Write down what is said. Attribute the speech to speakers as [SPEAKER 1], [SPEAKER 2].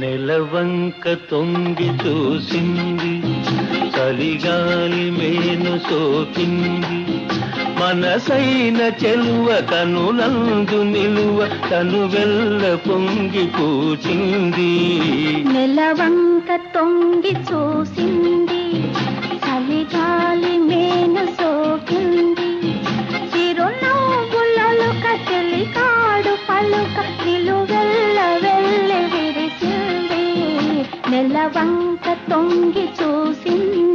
[SPEAKER 1] నెలవంక తొంగి చూసింది, చలిగాలి మేను సోకింది, మనసైన చెలువ కనులందు నిలువ తను వెల్ల పొంగి పూచింది.
[SPEAKER 2] నెలవంక తొంగి చూసింది, చలిగాలి మేను సోకింది, చిరునవ్వులొలుక చెలికాడు పలుక నిలువెల్ల వెళ్ళి విరిచింది. నెలవంక తొంగి చూసింది.